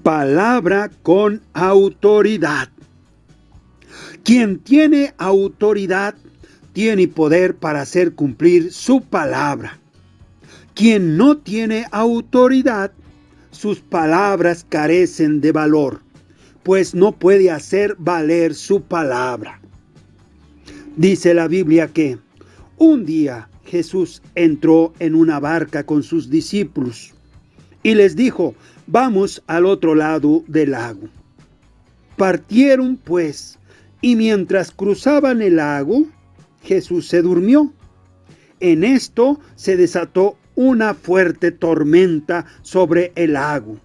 Palabra con autoridad. Quien tiene autoridad tiene poder para hacer cumplir su palabra. Quien no tiene autoridad, sus palabras carecen de valor, pues no puede hacer valer su palabra. Dice la Biblia que un día Jesús entró en una barca con sus discípulos y les dijo: vamos al otro lado del lago. Partieron pues, y mientras cruzaban el lago, Jesús se durmió. En esto se desató una fuerte tormenta sobre el lago,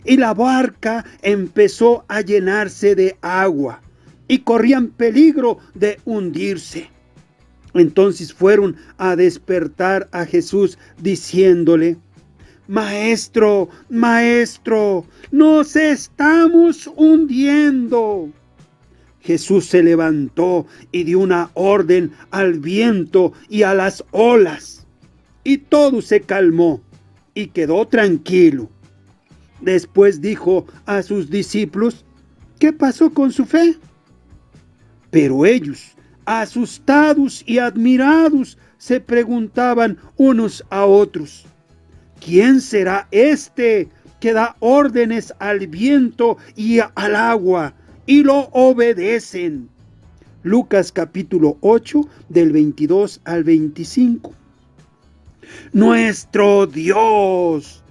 y la barca empezó a llenarse de agua, y corrían peligro de hundirse. Entonces fueron a despertar a Jesús diciéndole: Maestro, Maestro, nos estamos hundiendo. Jesús se levantó y dio una orden al viento y a las olas, y todo se calmó y quedó tranquilo. Después dijo a sus discípulos: ¿qué pasó con su fe? Pero ellos, asustados y admirados, se preguntaban unos a otros: ¿quién será este que da órdenes al viento y al agua y lo obedecen? Lucas capítulo 8 del 22 al 25. Nuestro Dios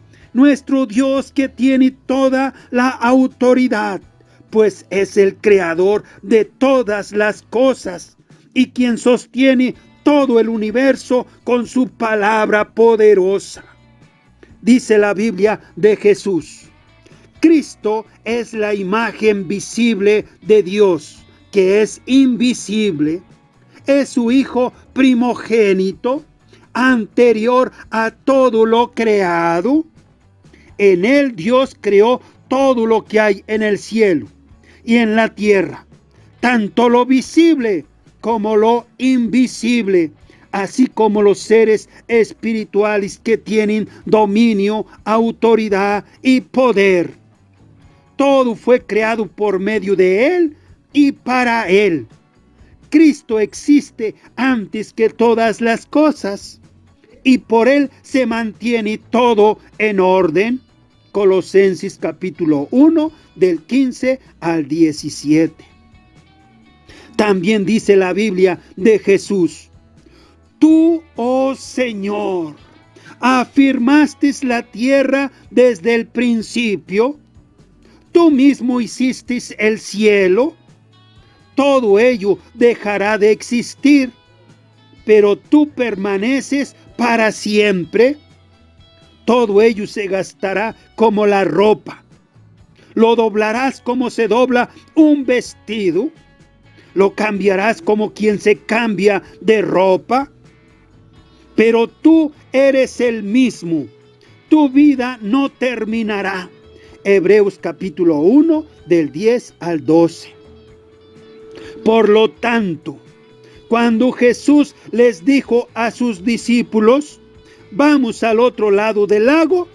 que tiene toda la autoridad, pues es el creador de todas las cosas y quien sostiene todo el universo con su palabra poderosa. Dice la Biblia de Jesús: Cristo es la imagen visible de Dios, que es invisible. Es su Hijo primogénito, anterior a todo lo creado. En él Dios creó todo lo que hay en el cielo y en la tierra, tanto lo visible como lo invisible, así como los seres espirituales que tienen dominio, autoridad y poder. Todo fue creado por medio de Él y para Él. Cristo existe antes que todas las cosas y por Él se mantiene todo en orden. Colosenses capítulo 1 del 15 al 17. También dice la Biblia de Jesús: Tú, oh Señor, afirmaste la tierra desde el principio. Tú mismo hiciste el cielo. Todo ello dejará de existir, pero tú permaneces para siempre. Todo ello se gastará como la ropa. Lo doblarás como se dobla un vestido. Lo cambiarás como quien se cambia de ropa. Pero tú eres el mismo. Tu vida no terminará. Hebreos capítulo 1 del 10 al 12. Por lo tanto, cuando Jesús les dijo a sus discípulos: vamos al otro lado del lago,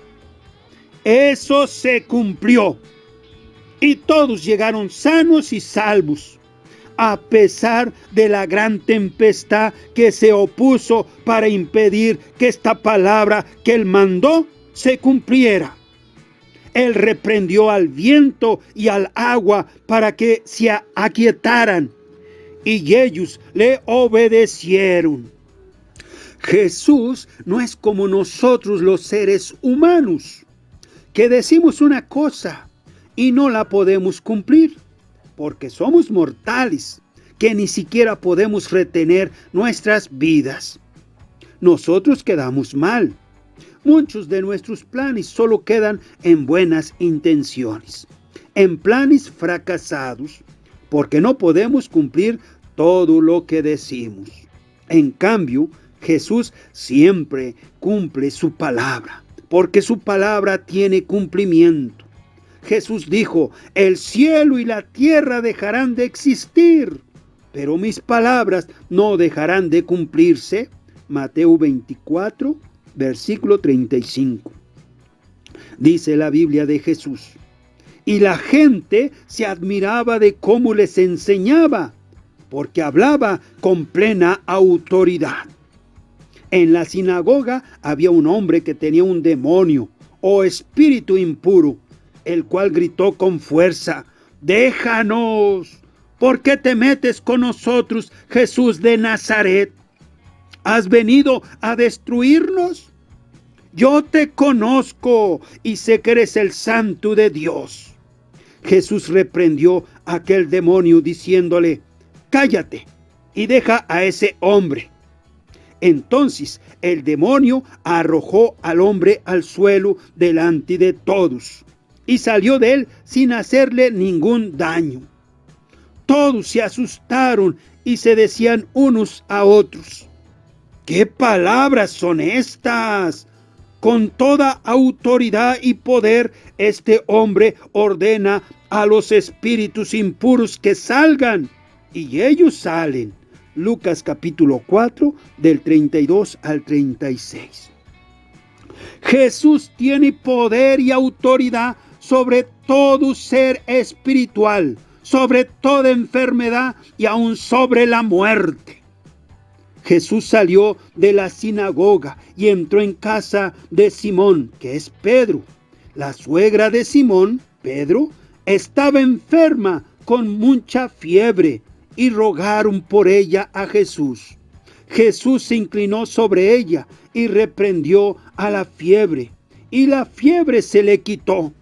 eso se cumplió. Y todos llegaron sanos y salvos, a pesar de la gran tempestad que se opuso para impedir que esta palabra que Él mandó se cumpliera. Él reprendió al viento y al agua para que se aquietaran, y ellos le obedecieron. Jesús no es como nosotros los seres humanos, que decimos una cosa y no la podemos cumplir, porque somos mortales, que ni siquiera podemos retener nuestras vidas. Nosotros quedamos mal. Muchos de nuestros planes solo quedan en buenas intenciones, en planes fracasados, porque no podemos cumplir todo lo que decimos. En cambio, Jesús siempre cumple su palabra, porque su palabra tiene cumplimiento. Jesús dijo: el cielo y la tierra dejarán de existir, pero mis palabras no dejarán de cumplirse. Mateo 24, versículo 35. dice la Biblia de Jesús. Y la gente se admiraba de cómo les enseñaba, porque hablaba con plena autoridad. En la sinagoga había un hombre que tenía un demonio o espíritu impuro, el cual gritó con fuerza: «Déjanos, ¿por qué te metes con nosotros, Jesús de Nazaret? ¿Has venido a destruirnos? Yo te conozco y sé que eres el Santo de Dios». Jesús reprendió a aquel demonio diciéndole: «Cállate y deja a ese hombre». Entonces el demonio arrojó al hombre al suelo delante de todos y salió de él sin hacerle ningún daño. Todos se asustaron y se decían unos a otros: «¿Qué palabras son estas? Con toda autoridad y poder este hombre ordena a los espíritus impuros que salgan, y ellos salen». Lucas capítulo 4 del 32 al 36. Jesús tiene poder y autoridad sobre todo ser espiritual, sobre toda enfermedad y aún sobre la muerte. Jesús salió de la sinagoga y entró en casa de Simón, que es Pedro. La suegra de Simón, Pedro, estaba enferma con mucha fiebre y rogaron por ella a Jesús. Jesús se inclinó sobre ella y reprendió a la fiebre, y la fiebre se le quitó.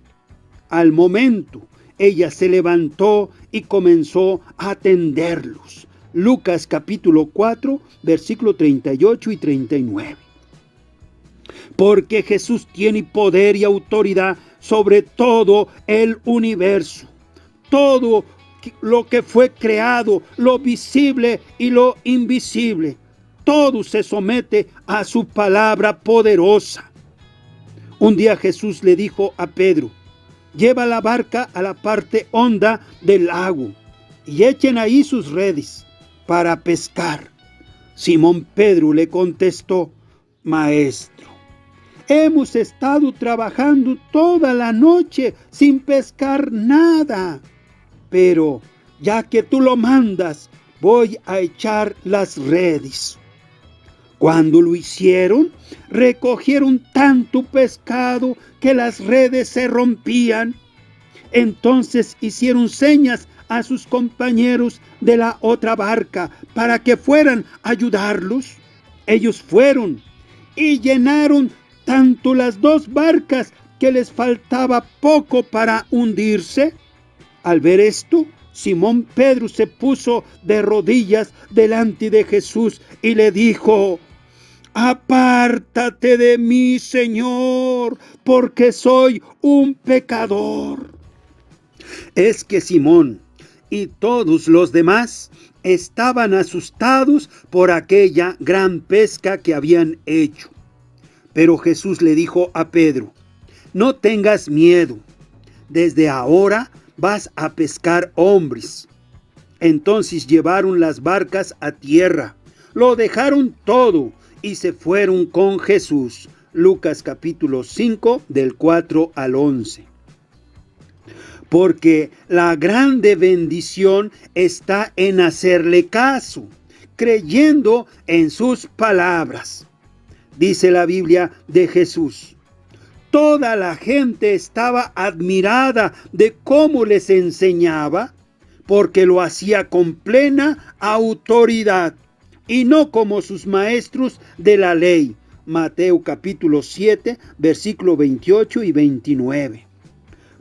Al momento, ella se levantó y comenzó a atenderlos. Lucas capítulo 4, versículo 38 y 39. Porque Jesús tiene poder y autoridad sobre todo el universo. Todo lo que fue creado, lo visible y lo invisible, todo se somete a su palabra poderosa. Un día Jesús le dijo a Pedro: «Lleva la barca a la parte honda del lago y echen ahí sus redes para pescar». Simón Pedro le contestó: «Maestro, hemos estado trabajando toda la noche sin pescar nada, pero ya que tú lo mandas, voy a echar las redes». Cuando lo hicieron, recogieron tanto pescado que las redes se rompían. Entonces hicieron señas a sus compañeros de la otra barca para que fueran a ayudarlos. Ellos fueron y llenaron tanto las dos barcas que les faltaba poco para hundirse. Al ver esto, Simón Pedro se puso de rodillas delante de Jesús y le dijo: «Apártate de mí, Señor, porque soy un pecador». Es que Simón y todos los demás estaban asustados por aquella gran pesca que habían hecho. Pero Jesús le dijo a Pedro: «No tengas miedo, desde ahora vas a pescar hombres». Entonces llevaron las barcas a tierra, lo dejaron todo y se fueron con Jesús. Lucas capítulo 5 del 4 al 11. Porque la grande bendición está en hacerle caso, creyendo en sus palabras. Dice la Biblia de Jesús: «Toda la gente estaba admirada de cómo les enseñaba, porque lo hacía con plena autoridad y no como sus maestros de la ley». Mateo capítulo 7, versículo 28 y 29.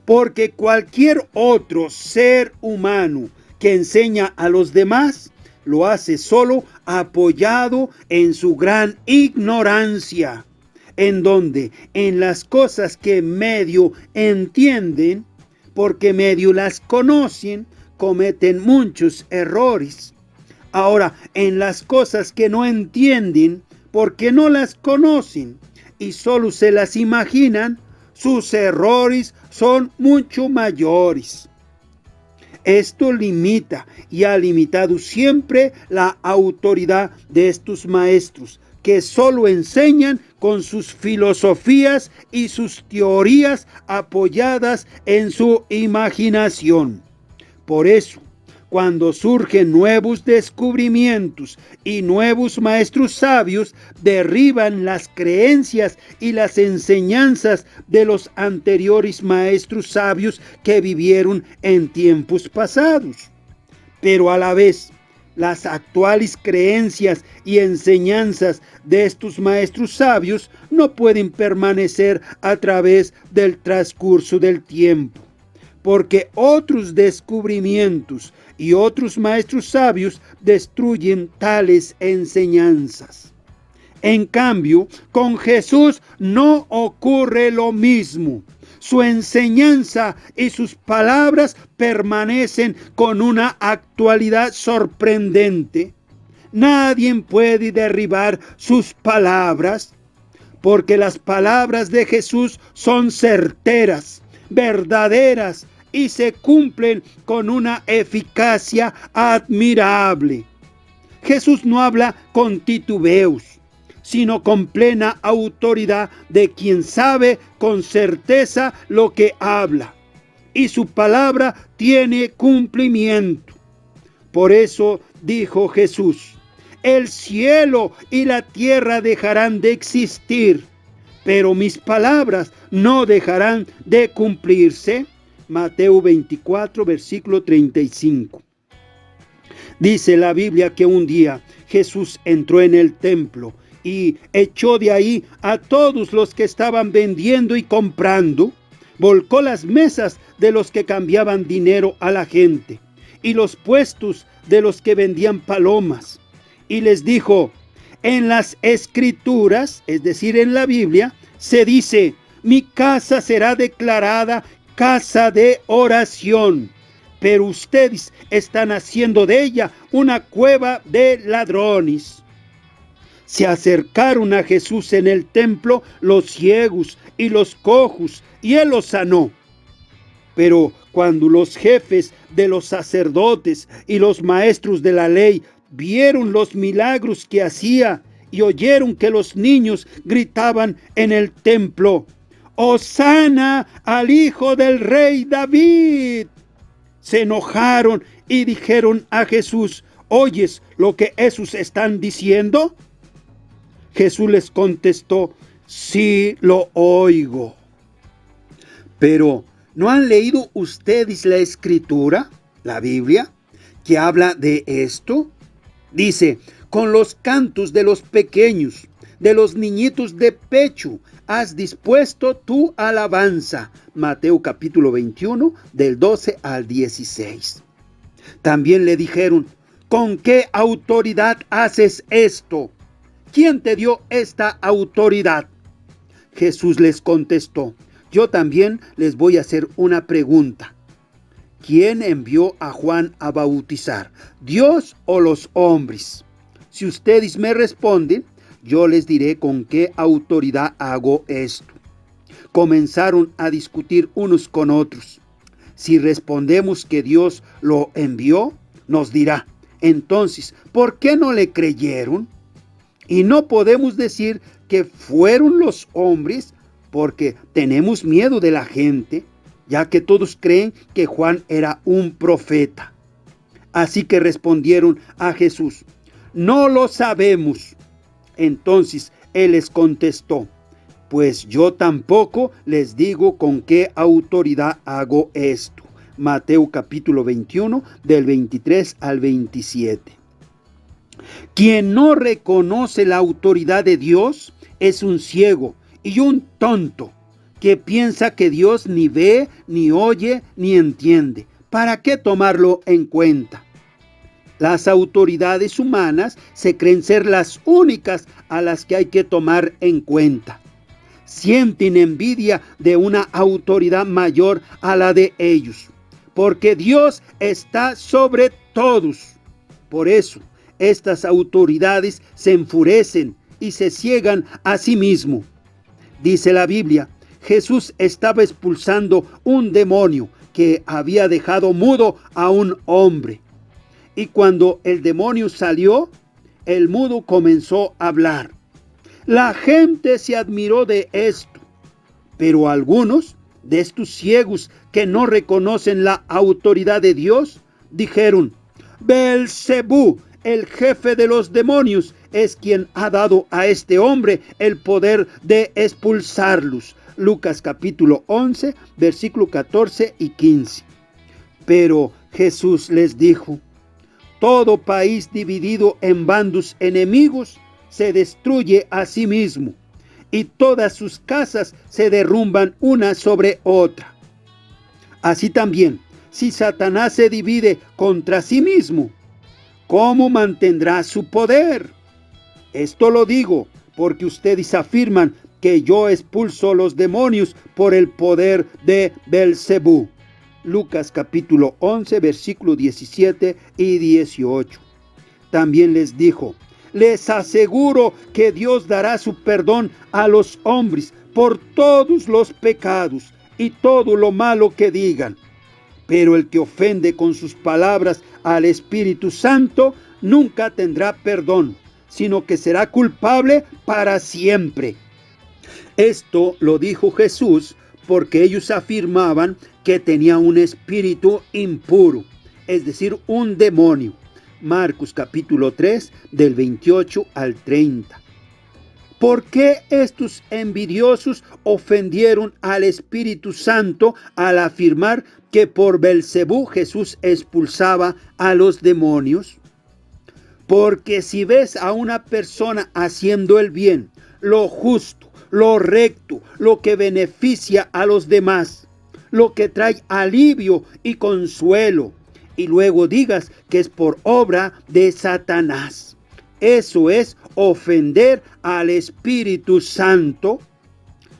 Porque cualquier otro ser humano que enseña a los demás, lo hace solo apoyado en su gran ignorancia, en donde en las cosas que medio entienden, porque medio las conocen, cometen muchos errores. Ahora, en las cosas que no entienden, porque no las conocen y solo se las imaginan, sus errores son mucho mayores. Esto limita y ha limitado siempre la autoridad de estos maestros, que solo enseñan con sus filosofías y sus teorías apoyadas en su imaginación. Por eso, cuando surgen nuevos descubrimientos y nuevos maestros sabios, derriban las creencias y las enseñanzas de los anteriores maestros sabios que vivieron en tiempos pasados. Pero a la vez, las actuales creencias y enseñanzas de estos maestros sabios no pueden permanecer a través del transcurso del tiempo, porque otros descubrimientos y otros maestros sabios destruyen tales enseñanzas. En cambio, con Jesús no ocurre lo mismo. Su enseñanza y sus palabras permanecen con una actualidad sorprendente. Nadie puede derribar sus palabras, porque las palabras de Jesús son certeras, verdaderas y se cumplen con una eficacia admirable. Jesús no habla con titubeos, sino con plena autoridad de quien sabe con certeza lo que habla, y su palabra tiene cumplimiento. Por eso dijo Jesús: el cielo y la tierra dejarán de existir, pero mis palabras no dejarán de cumplirse. Mateo 24, versículo 35. Dice la Biblia que un día Jesús entró en el templo y echó de ahí a todos los que estaban vendiendo y comprando, volcó las mesas de los que cambiaban dinero a la gente y los puestos de los que vendían palomas, y les dijo: en las Escrituras, es decir, en la Biblia, se dice: mi casa será declarada casa de oración, pero ustedes están haciendo de ella una cueva de ladrones. Se acercaron a Jesús en el templo los ciegos y los cojos, y él los sanó. Pero cuando los jefes de los sacerdotes y los maestros de la ley vieron los milagros que hacía y oyeron que los niños gritaban en el templo: ¡Hosana al hijo del rey David!, se enojaron y dijeron a Jesús: ¿oyes lo que esos están diciendo? Jesús les contestó: sí, lo oigo. Pero, ¿no han leído ustedes la Escritura, la Biblia, que habla de esto? Dice: con los cantos de los pequeños, de los niñitos de pecho, has dispuesto tu alabanza. Mateo capítulo 21, del 12 al 16. También le dijeron: ¿con qué autoridad haces esto? ¿Quién te dio esta autoridad? Jesús les contestó: yo también les voy a hacer una pregunta. ¿Quién envió a Juan a bautizar, Dios o los hombres? Si ustedes me responden, yo les diré con qué autoridad hago esto. Comenzaron a discutir unos con otros. Si respondemos que Dios lo envió, nos dirá: entonces, ¿por qué no le creyeron? Y no podemos decir que fueron los hombres, porque tenemos miedo de la gente, ya que todos creen que Juan era un profeta. Así que respondieron a Jesús: no lo sabemos. Entonces él les contestó: pues yo tampoco les digo con qué autoridad hago esto. Mateo capítulo 21, del 23 al 27. Quien no reconoce la autoridad de Dios es un ciego y un tonto que piensa que Dios ni ve, ni oye, ni entiende. ¿Para qué tomarlo en cuenta? Las autoridades humanas se creen ser las únicas a las que hay que tomar en cuenta. Sienten envidia de una autoridad mayor a la de ellos, porque Dios está sobre todos. Por eso, estas autoridades se enfurecen y se ciegan a sí mismos. Dice la Biblia: Jesús estaba expulsando un demonio que había dejado mudo a un hombre. Y cuando el demonio salió, el mudo comenzó a hablar. La gente se admiró de esto, pero algunos de estos ciegos que no reconocen la autoridad de Dios dijeron: Beelzebú, el jefe de los demonios, es quien ha dado a este hombre el poder de expulsarlos. Lucas capítulo 11, versículo 14 y 15. Pero Jesús les dijo: todo país dividido en bandos enemigos se destruye a sí mismo, y todas sus casas se derrumban una sobre otra. Así también, si Satanás se divide contra sí mismo, ¿cómo mantendrá su poder? Esto lo digo porque ustedes afirman que yo expulso los demonios por el poder de Beelzebú. Lucas capítulo 11, versículos 17 y 18. También les dijo: les aseguro que Dios dará su perdón a los hombres por todos los pecados y todo lo malo que digan. Pero el que ofende con sus palabras al Espíritu Santo nunca tendrá perdón, sino que será culpable para siempre. Esto lo dijo Jesús porque ellos afirmaban que tenía un espíritu impuro, es decir, un demonio. Marcos capítulo 3, del 28 al 30. ¿Por qué estos envidiosos ofendieron al Espíritu Santo al afirmar que por Beelzebú Jesús expulsaba a los demonios? Porque si ves a una persona haciendo el bien, lo justo, lo recto, lo que beneficia a los demás, lo que trae alivio y consuelo, y luego digas que es por obra de Satanás, eso es ofender al Espíritu Santo.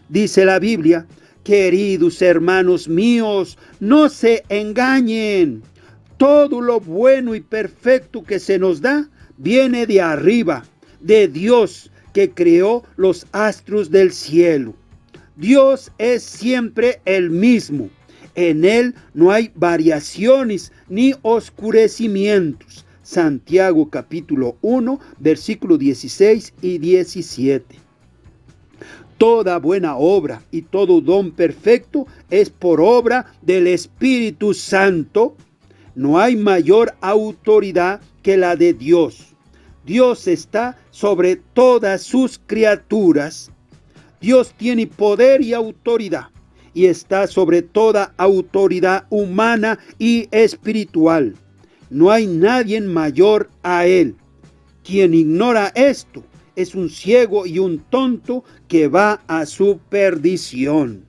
Dice la Biblia: queridos hermanos míos, no se engañen. Todo lo bueno y perfecto que se nos da viene de arriba, de Dios, que creó los astros del cielo. Dios es siempre el mismo. En Él no hay variaciones ni oscurecimientos. Santiago capítulo 1, versículos 16 y 17. Toda buena obra y todo don perfecto es por obra del Espíritu Santo. No hay mayor autoridad que la de Dios. Dios está sobre todas sus criaturas. Dios tiene poder y autoridad, y está sobre toda autoridad humana y espiritual. No hay nadie mayor a Él. Quien ignora esto es un ciego y un tonto que va a su perdición.